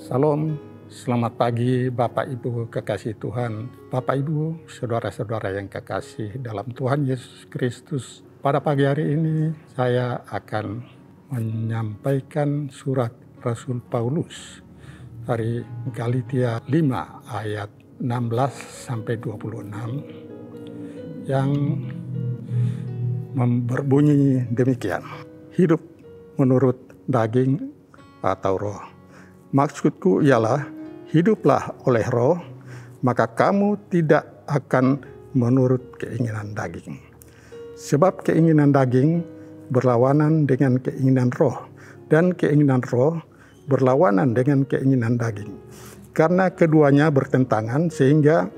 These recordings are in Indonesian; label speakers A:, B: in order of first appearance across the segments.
A: Salam, selamat pagi Bapak Ibu kekasih Tuhan, Bapak Ibu, saudara-saudara yang kekasih dalam Tuhan Yesus Kristus. Pada pagi hari ini saya akan menyampaikan surat Rasul Paulus dari Galatia 5 ayat 16-26 yang berbunyi demikian. Hidup menurut daging atau roh. Maksudku ialah hiduplah oleh roh, maka kamu tidak akan menurut keinginan daging. Sebab keinginan daging berlawanan dengan keinginan roh, dan keinginan roh berlawanan dengan keinginan daging. Karena keduanya bertentangan sehingga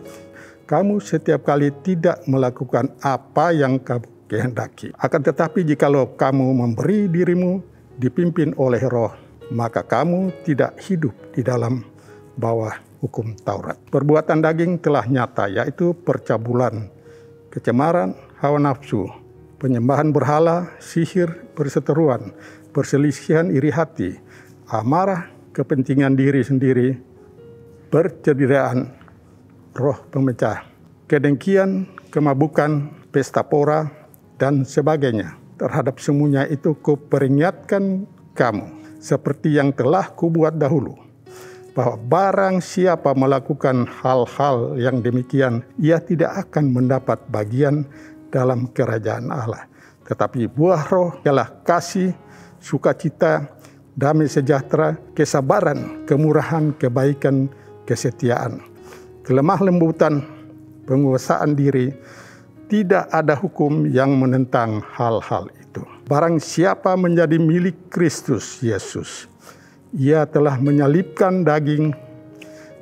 A: kamu setiap kali tidak melakukan apa yang kamu kehendaki. Akan tetapi jikalau kamu memberi dirimu dipimpin oleh roh, maka kamu tidak hidup di dalam bawah hukum Taurat. Perbuatan daging telah nyata, yaitu percabulan, kecemaran, hawa nafsu, penyembahan berhala, sihir, perseteruan, perselisihan iri hati, amarah, kepentingan diri sendiri, percederaan, roh pemecah, kedengkian, kemabukan, pesta pora, dan sebagainya. Terhadap semuanya itu kuperingatkan kamu, seperti yang telah kubuat dahulu, bahwa barang siapa melakukan hal-hal yang demikian, ia tidak akan mendapat bagian dalam kerajaan Allah. Tetapi buah roh ialah kasih, sukacita, damai sejahtera, kesabaran, kemurahan, kebaikan, kesetiaan, kelemah lembutan, penguasaan diri. Tidak ada hukum yang menentang hal-hal itu. Barang siapa menjadi milik Kristus Yesus, ia telah menyalibkan daging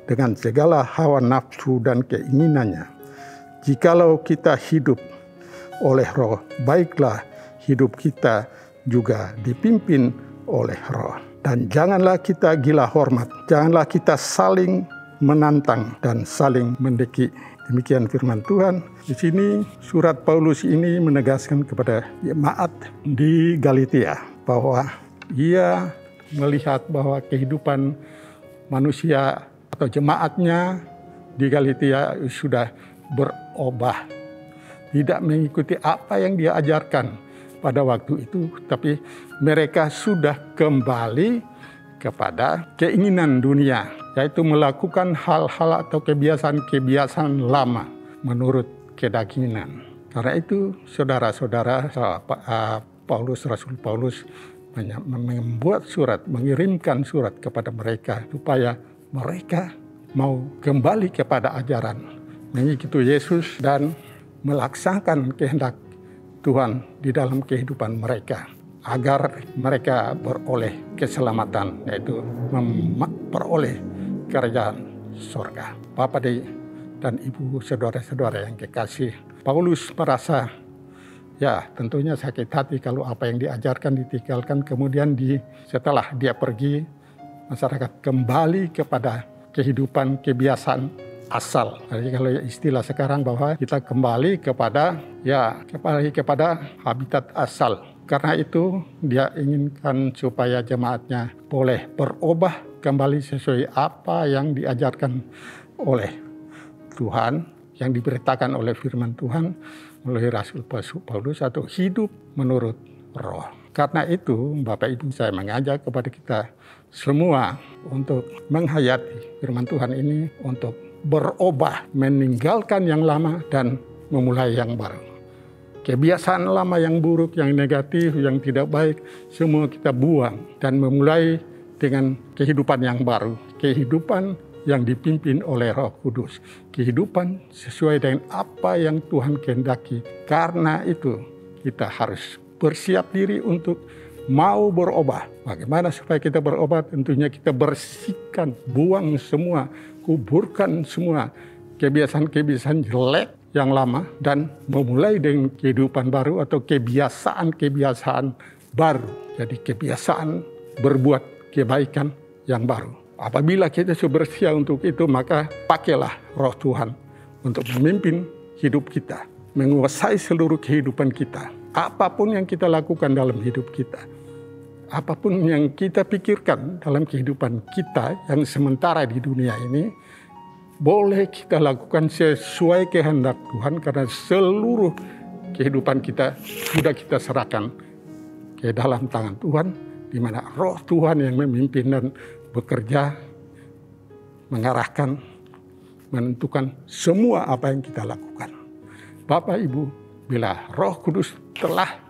A: dengan segala hawa nafsu dan keinginannya. Jikalau kita hidup oleh roh, baiklah hidup kita juga dipimpin oleh roh. Dan janganlah kita gila hormat, janganlah kita saling menantang dan saling mendeki. Demikian firman Tuhan. Di sini surat Paulus ini menegaskan kepada jemaat di Galatia bahwa ia melihat bahwa kehidupan manusia atau jemaatnya di Galatia sudah berubah. Tidak mengikuti apa yang dia ajarkan pada waktu itu, tapi mereka sudah kembali kepada keinginan dunia, yaitu melakukan hal-hal atau kebiasaan-kebiasaan lama menurut kedagingan. Karena itu saudara-saudara, Rasul Paulus membuat surat, mengirimkan surat kepada mereka supaya mereka mau kembali kepada ajaran, mengikuti Yesus dan melaksanakan kehendak Tuhan di dalam kehidupan mereka, agar mereka beroleh keselamatan, yaitu memperoleh kerajaan surga. Bapak dan Ibu, saudara-saudara yang kekasih, Paulus merasa tentunya sakit hati kalau apa yang diajarkan ditinggalkan, kemudian setelah dia pergi, masyarakat kembali kepada kehidupan kebiasaan asal. Jadi kalau istilah sekarang bahwa kita kembali kepada habitat asal. Karena itu dia inginkan supaya jemaatnya boleh berubah kembali sesuai apa yang diajarkan oleh Tuhan, yang diberitakan oleh firman Tuhan melalui Rasul Paulus, atau hidup menurut roh. Karena itu Bapak Ibu, saya mengajak kepada kita semua untuk menghayati firman Tuhan ini, untuk berubah, meninggalkan yang lama dan memulai yang baru. Kebiasaan lama yang buruk, yang negatif, yang tidak baik, semua kita buang dan memulai dengan kehidupan yang baru. Kehidupan yang dipimpin oleh Roh Kudus. Kehidupan sesuai dengan apa yang Tuhan kehendaki. Karena itu kita harus bersiap diri untuk mau berubah. Bagaimana supaya kita berubah? Tentunya kita bersihkan, buang semua, kuburkan semua kebiasaan-kebiasaan jelek yang lama dan memulai dengan kehidupan baru atau kebiasaan-kebiasaan baru. Jadi kebiasaan berbuat kebaikan yang baru. Apabila kita sudah bersedia untuk itu, maka pakailah roh Tuhan untuk memimpin hidup kita, menguasai seluruh kehidupan kita. Apapun yang kita lakukan dalam hidup kita, apapun yang kita pikirkan dalam kehidupan kita yang sementara di dunia ini, boleh kita lakukan sesuai kehendak Tuhan, karena seluruh kehidupan kita sudah kita serahkan ke dalam tangan Tuhan, di mana Roh Tuhan yang memimpin dan bekerja, mengarahkan, menentukan semua apa yang kita lakukan. Bapak Ibu, bila Roh Kudus telah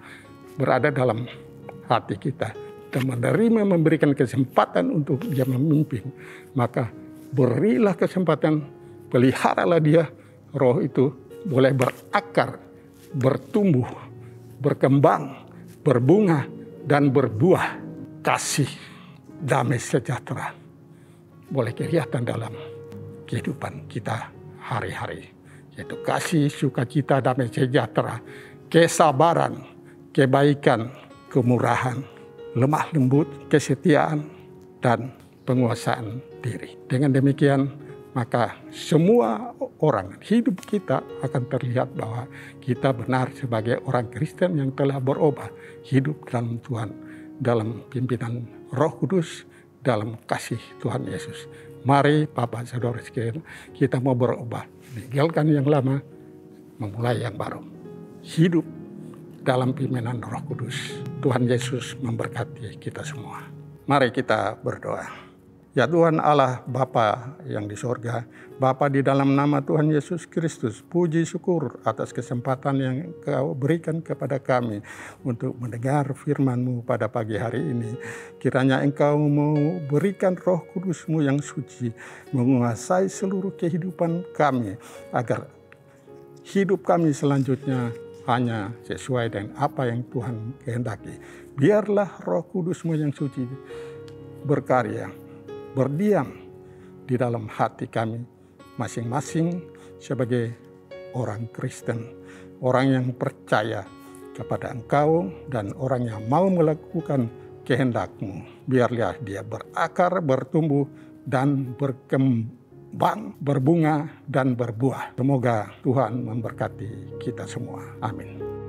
A: berada dalam hati kita dan menerima, memberikan kesempatan untuk Dia memimpin, maka berilah kesempatan, peliharalah dia, roh itu boleh berakar, bertumbuh, berkembang, berbunga, dan berbuah. Kasih, damai sejahtera boleh kelihatan dalam kehidupan kita hari-hari. Yaitu kasih, sukacita, damai sejahtera, kesabaran, kebaikan, kemurahan, lemah lembut, kesetiaan, dan penguasaan diri. Dengan demikian, maka semua orang, hidup kita akan terlihat bahwa kita benar sebagai orang Kristen yang telah berubah, hidup dalam Tuhan, dalam pimpinan Roh Kudus, dalam kasih Tuhan Yesus. Mari Bapak Saudara sekalian, kita mau berubah, meninggalkan yang lama, memulai yang baru. Hidup dalam pimpinan Roh Kudus. Tuhan Yesus memberkati kita semua. Mari kita berdoa. Ya Tuhan Allah Bapa yang di sorga, Bapa di dalam nama Tuhan Yesus Kristus, puji syukur atas kesempatan yang Kau berikan kepada kami untuk mendengar firman-Mu pada pagi hari ini. Kiranya Engkau mau berikan Roh Kudus-Mu yang suci, menguasai seluruh kehidupan kami, agar hidup kami selanjutnya hanya sesuai dengan apa yang Tuhan kehendaki. Biarlah Roh Kudus-Mu yang suci berkarya, berdiam di dalam hati kami masing-masing sebagai orang Kristen, orang yang percaya kepada Engkau dan orang yang mau melakukan kehendak-Mu. Biarlah dia berakar, bertumbuh, dan berkembang, berbunga, dan berbuah. Semoga Tuhan memberkati kita semua. Amin.